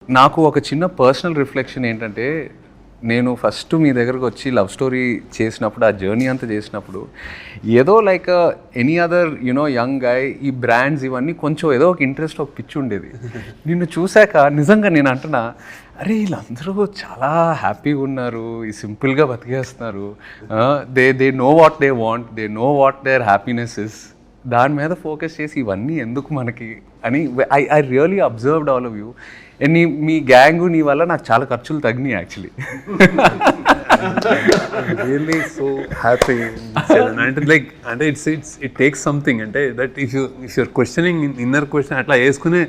నాకు ఒక చిన్న పర్సనల్ రిఫ్లెక్షన్ ఏంటంటే, నేను ఫస్ట్ మీ దగ్గరకు వచ్చి లవ్ స్టోరీ చేసినప్పుడు, ఆ జర్నీ అంతా చేసినప్పుడు, ఏదో like any other young guy ఈ బ్రాండ్స్ ఇవన్నీ కొంచెం ఏదో ఒక ఇంట్రెస్ట్, ఒక పిచ్చి ఉండేది. నిన్ను చూశాక నిజంగా నేను అంటున్నా, అరే వీళ్ళందరూ చాలా హ్యాపీగా ఉన్నారు, ఈ సింపుల్గా బతికేస్తున్నారు, they know what they want, they know what their happiness is. దాని మీద ఫోకస్ చేసి ఇవన్నీ ఎందుకు మనకి అని I really observed all of you. And మీ గ్యాంగు నీ వల్ల నాకు చాలా ఖర్చులు తగ్గినాయి యాక్చువల్లీ. రియల్లీ సో హ్యాపీ అంటే లైక్ అంటే ఇట్ టేక్స్ సంథింగ్ అంటే that if your questioning inner question అట్లా వేసుకునే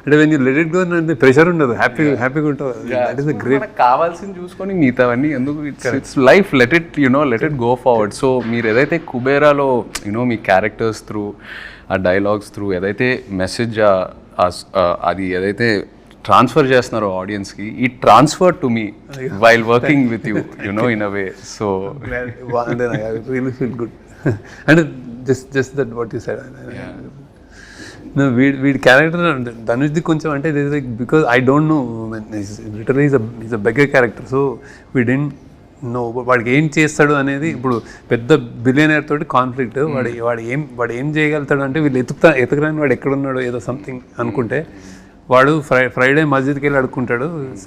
అంటే when you let it go అంటే ప్రెషర్ ఉండదు, హ్యాపీగా ఉంటుంది. That is great. కావాల్సింది చూసుకొని మిగతావన్నీ ఎందుకు, it's life, let it go forward. So మీరు ఏదైతే కుబేరాలో మీ క్యారెక్టర్స్ త్రూ, ఆ డైలాగ్స్ త్రూ ఏదైతే మెసేజ్ అది ఏదైతే ట్రాన్స్ఫర్ చేస్తున్నారో ఆడియన్స్కి, ఈ transfer to me while working with you in a way. So really feel good అంటే just that what you said. వీడి క్యారెక్టర్ ధనుష్ది కొంచెం అంటే because I don't know literally is a beggar character. So we don't know వాడికి ఏం చేస్తాడు అనేది. ఇప్పుడు పెద్ద బిలియనర్ తోటి కాన్ఫ్లిక్ట్, వాడు ఏం చేయగలుగుతాడు అంటే వీళ్ళు ఎతకరాని వాడు ఎక్కడున్నాడో ఏదో సంథింగ్ అనుకుంటే, వాడు ఫ్రైడే మస్జిద్కి వెళ్ళి అడుక్కుంటాడు.